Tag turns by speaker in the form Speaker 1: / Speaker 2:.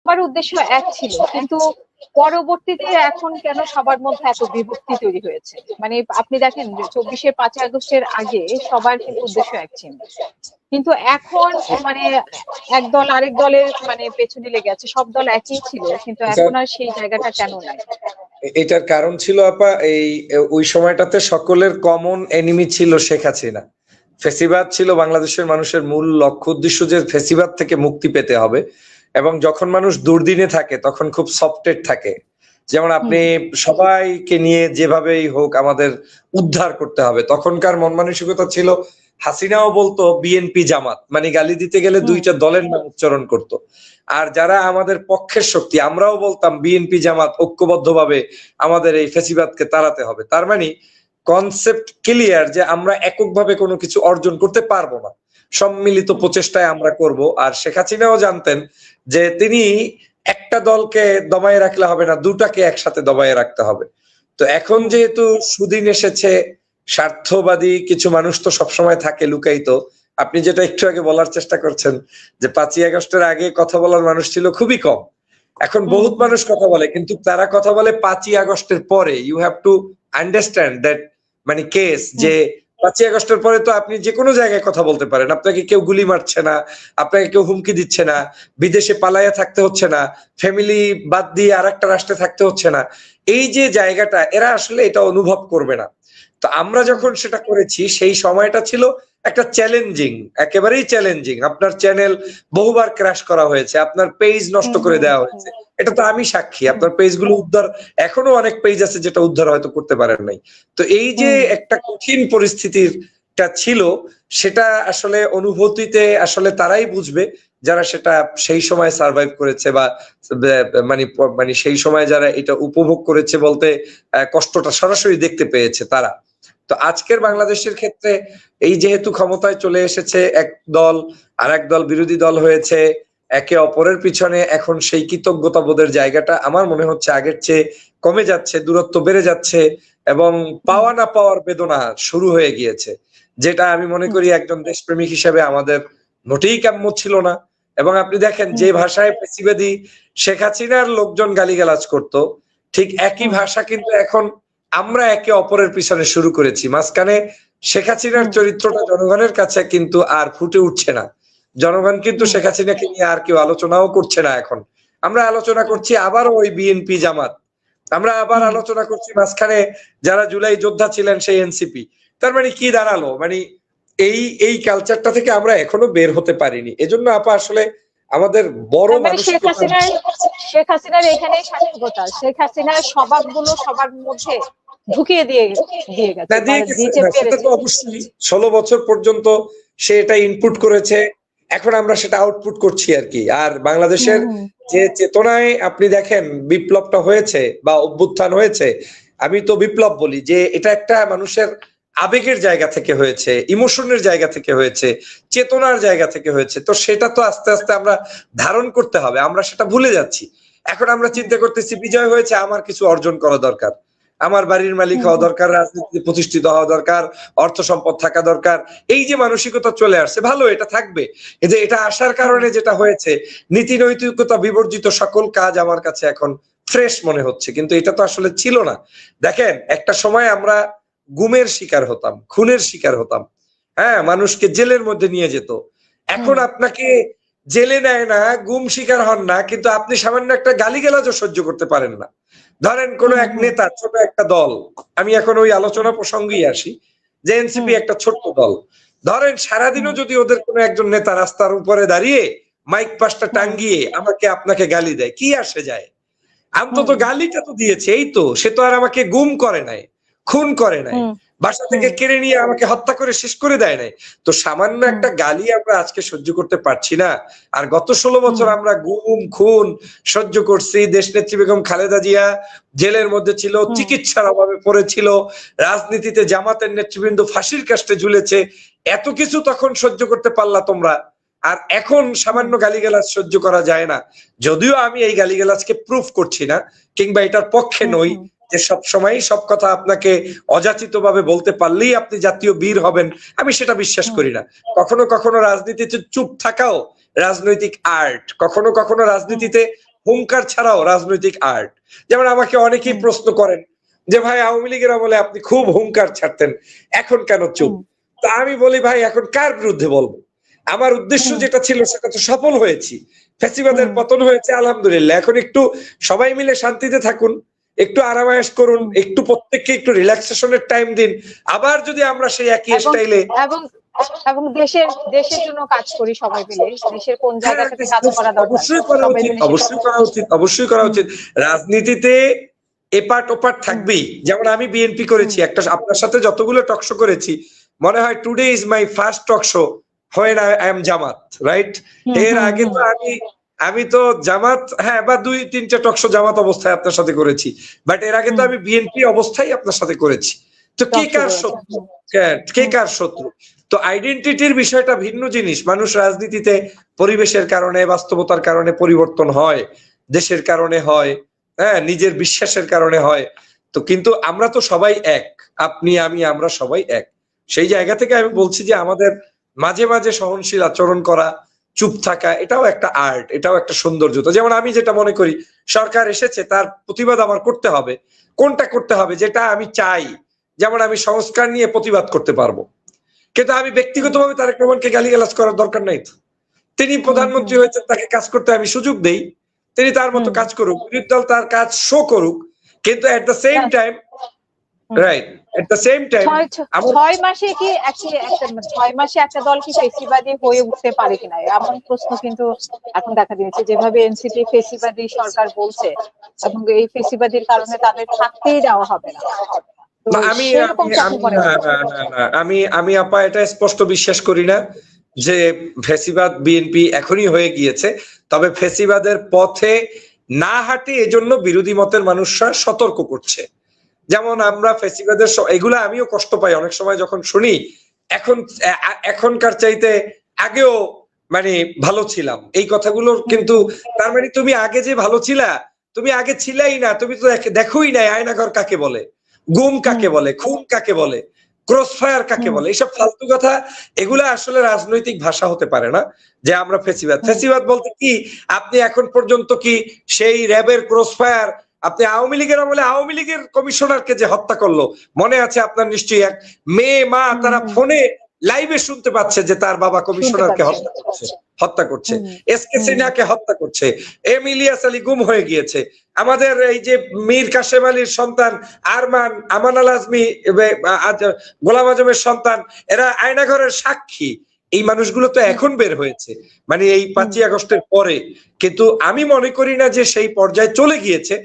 Speaker 1: সবার উদ্দেশ্য এক ছিল, কিন্তু পরবর্তীতে এখন কেন সবার মধ্যে এত বিভক্তি তৈরি হয়েছে? মানে আপনি দেখেন যে 5ই আগস্টের আগে সবার কিন্তু উদ্দেশ্য এক ছিল, কিন্তু এখন মানে এক দল আরেক দলের মানে পেছনে লেগে আছে। সব দল একই ছিল, কিন্তু এখন আর সেই জায়গাটা কেন নাই?
Speaker 2: এটার কারণ ছিল আপা, ওই সময়টাতে সকলের কমন এনিমি ছিল শেখ হাসিনা। ফেসিবাদ ছিল বাংলাদেশের মানুষের মূল লক্ষ্য উদ্দেশ্য, যে ফেসিবাদ থেকে মুক্তি পেতে হবে। এবং যখন মানুষ দুর্দিনে থাকে তখন খুব সফটেড থাকে, যেমন আপনি সবাইকে নিয়ে যেভাবেই হোক আমাদের উদ্ধার করতে হবে। তখনকার মন মানসিকতা ছিল, হাসিনাও বলতো বিএনপি জামাত, মানে গালি দিতে গেলে দুইটা দলের নাম উচ্চারণ করত। আর যারা আমাদের পক্ষের শক্তি, আমরাও বলতাম বিএনপি জামাত ঐক্যবদ্ধভাবে আমাদের এই ফেসিবাদকে তাড়াতে হবে। তার মানে কনসেপ্ট ক্লিয়ার যে আমরা এককভাবে কোনো কিছু অর্জন করতে পারবো না, সম্মিলিত প্রচেষ্টায় আমরা করব। আর শেখ হাসিনাও জানতেন যে তিনি একটা দলকে দমায়ে রাখলে হবে না, দুটাকে একসাথে দমায়ে রাখতে হবে। তো এখন যেহেতু সুদিন এসেছে, স্বার্থবাদী কিছু মানুষ তো সবসময় থাকে লুকায়িত। আপনি যেটা একটু আগে বলার চেষ্টা করছেন যে 5ই আগস্টের আগে কথা বলার মানুষ ছিল খুবই কম, এখন বহুত মানুষ কথা বলে, কিন্তু তারা কথা বলে 5ই আগস্টের পরে। You have to understand that মানে কেস, যে 5ই আগস্টের পরে তো আপনি যে কোনো জায়গায় কথা বলতে পারেন, আপনাকে কেউ গুলি মারছে না, আপনাকে কেউ হুমকি দিচ্ছে না, বিদেশে পালাইয়া থাকতে হচ্ছে না, ফ্যামিলি বাদ দিয়ে আরেকটা রাষ্ট্রে থাকতে হচ্ছে না। এই যে জায়গাটা, এরা আসলে এটা অনুভব করবে না। তো আমরা যখন সেটা করেছি, সেই সময়টা ছিল একটা চ্যালেঞ্জিং, একেবারেই চ্যালেঞ্জিং। আপনার চ্যানেল বহুবার ক্র্যাশ করা হয়েছে, আপনার পেজ নষ্ট করে দেওয়া হয়েছে, এটা তো আমি সাক্ষী। আপনার পেজগুলো উদ্ধার, এখনো অনেক পেজ আছে যেটা উদ্ধার হয়তো করতে পারেন নাই। তো এই যে একটা কঠিন পরিস্থিতিটা ছিল, সেটা আসলে অনুভূতিতে আসলে তারাই বুঝবে যারা সেটা সেই সময় সার্ভাইভ করেছে, বা মানে মানে সেই সময় যারা এটা উপভোগ করেছে, বলতে কষ্টটা সরাসরি দেখতে পেয়েছে তারা। তো আজকের বাংলাদেশের ক্ষেত্রে এই যেহেতু ক্ষমতায় চলে এসেছে এক দল, আর এক দল বিরোধী দল হয়েছে, একে অপরের পিছনে এখন সেই কৃতজ্ঞতা বোধের জায়গাটা আমার মনে হচ্ছে আগের চেয়ে কমে যাচ্ছে, দূরত্ব বেড়ে যাচ্ছে, এবং পাওয়া না পাওয়ার বেদনা শুরু হয়ে গিয়েছে, যেটা আমি মনে করি একজন দেশপ্রেমিক হিসেবে আমাদের মোটেই কাম্য ছিল না। এবং আপনি দেখেন যে ভাষায় ফ্যাসিবাদী শেখ হাসিনার লোকজন গালিগালাজ করতো, ঠিক একই ভাষা কিন্তু এখন আমরা একে অপরের পিছনে শুরু করেছি। মাঝখানে শেখ হাসিনার চরিত্রটা জনগণের কাছে কিন্তু আর ফুটে উঠছে না, জনগণ কিন্তু শেখ হাসিনাকে নিয়ে আর কেউ আলোচনাও করছে না। এখন আমরা আলোচনা করছি আবার ওই বিএনপি জামাত, আমরা আবার আলোচনা করছি মাঝখানে যারা জুলাই যোদ্ধা ছিলেন সেই এনসিপি। তার মানে কি দাঁড়ালো, মানে এই কালচারটা থেকে আমরা এখনো বের হতে পারিনি। এজন্য আপা আসলে আমাদের বড় মানুষ,
Speaker 1: শেখ হাসিনার এখানেই সার্থকতা। শেখ হাসিনার স্বভাবগুলো সবার মধ্যে ঢুকিয়ে দিয়ে গেছে।
Speaker 2: সেটা তো অবশ্যই 16 বছর পর্যন্ত সে এটা ইনপুট করেছে, এখন আমরা সেটা আউটপুট করছি আর কি। আর বাংলাদেশের যে চেতনায় আপনি দেখেন বিপ্লবটা হয়েছে বা অভ্যুত্থান হয়েছে, আমি তো বিপ্লব বলি যে এটা একটা মানুষের আবেগের জায়গা থেকে হয়েছে, ইমোশনের জায়গা থেকে হয়েছে, চেতনার জায়গা থেকে হয়েছে। তো সেটা তো আস্তে আস্তে আমরা ধারণ করতে হবে, আমরা সেটা ভুলে যাচ্ছি। এখন আমরা চিন্তা করতেছি বিজয় হয়েছে, আমার কিছু অর্জন করা দরকার, আমার বাড়ির মালিক হওয়া দরকার, রাজনীতিতে প্রতিষ্ঠিত হওয়া দরকার, অর্থ সম্পদ থাকা দরকার। এই যে মানসিকতা চলে আসছে, ভালো, এটা থাকবে, কিন্তু এটা আসার কারণে যেটা হয়েছে, নীতি নৈতিকতা বিবর্জিত সকল কাজ আমার কাছে এখন ফ্রেশ মনে হচ্ছে, কিন্তু এটা তো আসলে ছিল না। দেখেন একটা সময় আমরা গুমের শিকার হতাম, খুনের শিকার হতাম, হ্যাঁ, মানুষকে জেলের মধ্যে নিয়ে যেত। এখন আপনাকে জেলে নেয় না, গুম শিকার হন না, কিন্তু আপনি সামান্য একটা গালিগালাজও সহ্য করতে পারেন না। ধরেন কোন এক নেতা, ছোট একটা দল, আমি এখন ওই আলোচনা প্রসঙ্গেই আসি, যে এনসিপি একটা ছোট্ট দল, ধরেন সারাদিনও যদি ওদের কোনো একজন নেতা রাস্তার উপরে দাঁড়িয়ে মাইক পাশটা টাঙ্গিয়ে আমাকে আপনাকে গালি দেয়, কি আসে যায়? অন্তত গালিটা তো দিয়েছে, এই তো, সে তো আর আমাকে গুম করে নাই, খুন করে নাই, বাসা থেকে কেড়ে নিয়ে আমাকে হত্যা করে শেষ করে দেয় নাই। তো সামান্য একটা গালি আমরা আজকে সহ্য করতে পারছি না। আর গত 16 বছর আমরা গুম খুন সহ্য করছি, দেশনেত্রী বেগম খালেদা জিয়া জেলের মধ্যে ছিল, চিকিৎসার অভাবে পড়েছিল, রাজনীতিতে জামাতের নেতৃবৃন্দ ফাঁসির কাস্টে ঝুলেছে, এত কিছু তখন সহ্য করতে পারলা তোমরা, আর এখন সামান্য গালিগালাজ সহ্য করা যায় না। যদিও আমি এই গালিগালাজকে প্রুফ করছি না, কিংবা এটার পক্ষে নই যে সব সময় সব কথা আপনাকে অযাচিত ভাবে বলতে পারলেই আপনি জাতীয় বীর হবেন, আমি সেটা বিশ্বাস করি না। কখনো কখনো রাজনীতিতে চুপ থাকাও রাজনৈতিক আর্ট, কখনো কখনো রাজনীতিতে হুঙ্কার ছাড়াও রাজনৈতিক আর্ট। যেমন আমাকে অনেকেই প্রশ্ন করেন যে ভাই আওয়ামী লীগের আমলে আপনি খুব হুঙ্কার ছাড়তেন, এখন কেন চুপ? তা আমি বলি ভাই এখন কার বিরুদ্ধে বলবো? আমার উদ্দেশ্য যেটা ছিল সেটা তো সফল হয়েছি। ফ্যাসিবাদের পতন হয়েছে আলহামদুলিল্লাহ। এখন একটু সবাই মিলে শান্তিতে থাকুন, একটু আরামায়েশ করুন, একটু প্রত্যেককে একটু রিল্যাক্সেশনের টাইম দিন। আবার যদি আমরা সেই একই স্টাইলে
Speaker 1: এবং এবং দেশের জন্য কাজ করি সবাই মিলে, দেশের কোন জায়গাটাতে কাজ করা দরকার
Speaker 2: অবশ্যই করা
Speaker 1: সবাই
Speaker 2: উচিত,
Speaker 1: মিলে
Speaker 2: অবশ্যই করা উচিত, অবশ্যই করা উচিত। রাজনীতিতে এপার্ট ওপার্ট থাকবেই। যেমন আমি বিএনপি করেছি, একটা আপনার সাথে যতগুলো টকশো করেছি, মনে হয় today is my first talk show when I am Jamaat, right? এর আগে তো আমি তো জামাত, হ্যাঁ, বা 2-3টা টকশো জামাত অবস্থায় আপনার সাথে করেছি, বাট এর আগে তো আমি বিএনপি অবস্থায় আপনার সাথে করেছি। তো কে কার শত্রু? কে কার শত্রু? তো আইডেন্টিটির বিষয়টা ভিন্ন জিনিস। মানুষ রাজনীতিতে পরিবেশের কারণে, বাস্তবতার কারণে পরিবর্তন হয়, দেশের কারণে হয়, হ্যাঁ, নিজের বিশ্বাসের কারণে হয়। তো কিন্তু আমরা তো সবাই এক, আপনি আমি আমরা সবাই এক। সেই জায়গা থেকে আমি বলছি যে আমাদের মাঝে মাঝে সহনশীল আচরণ করা, চুপ থাকা, এটাও একটা আর্ট, এটাও একটা সৌন্দর্যতা। যেমন আমি যেটা মনে করি, সরকার এসেছে, তার প্রতিবাদ আমার করতে হবে। কোনটা করতে হবে? যেটা আমি চাই। যেমন আমি সংস্কার নিয়ে প্রতিবাদ করতে পারবো, কিন্তু আমি ব্যক্তিগতভাবে তারেক রহমানকে গালিগালাজ করার দরকার নাই তো। তিনি প্রধানমন্ত্রী হয়েছেন, তাকে কাজ করতে আমি সুযোগ দেই, তিনি তার মতো কাজ করুক, বিরোধী দল তার কাজ শো করুক, কিন্তু at the same time, right, at the same time
Speaker 1: 6 মাসে কি 6 মাসে একটা দল কি ফেসিবাদী হয়ে উঠতে পারে কিনা, এমন প্রশ্ন কিন্তু এখন দেখা দিয়েছে। যেভাবে এনসিপি ফেসিবাদী সরকার বলছে, এবং এই ফেসিবাদীর কারণে তাদের থাকতেই দেওয়া হবে না।
Speaker 2: আমি আপা এটা স্পষ্ট বিশ্বাস করি না যে ফেসিবাদ বিএনপি এখনই হয়ে গিয়েছে। তবে ফেসিবাদের পথে না হাঁটে এজন্য বিরোধী মতের মানুষরা সতর্ক করছে। যেমন আমরা ফেসিবাদের এগুলা আমিও কষ্ট পাই অনেক সময় যখন শুনি এখনকার চাইতে আগেও মানে ভালো ছিলাম, এই কথাগুলো। কিন্তু তার মানে তুমি আগে যে ভালো ছিলা, তুমি আগে ছিলাই না, তুমি তো দেখোই নাই আয়নাঘর কাকে বলে, গুম কাকে বলে, খুন কাকে বলে, ক্রসফায়ার কাকে বলে, এইসব ফালতু কথা। এগুলা আসলে রাজনৈতিক ভাষা হতে পারে না যে আমরা ফেসিবাদ বলতে কি, আপনি এখন পর্যন্ত কি সেই র্যাবের ক্রসফায়ার, আপনি আওয়ামী লীগের আমলে আওয়ামী লীগের কমিশনারকে যে হত্যা করলো, মনে আছে আপনার নিশ্চয়ই? এক মেয়ে মা তারা ফোনে লাইভে শুনতে পাচ্ছে যে তার বাবা কমিশনারকে হত্যা করছে, এসকে সিনহাকে হত্যা করছে, এম ইলিয়াস আলী গুম হয়ে গিয়েছে, আমাদের এই যে মীর কাসেম আলীর সন্তান আরমান, আমান আল আজমি, গোলাম আজমের সন্তান, এরা আয়নাঘরের সাক্ষী। এই মানুষগুলো তো এখন বের হয়েছে, মানে এই 5ই আগস্টের পরে। কিন্তু আমি মনে করি না যে সেই পর্যায়ে চলে গিয়েছে।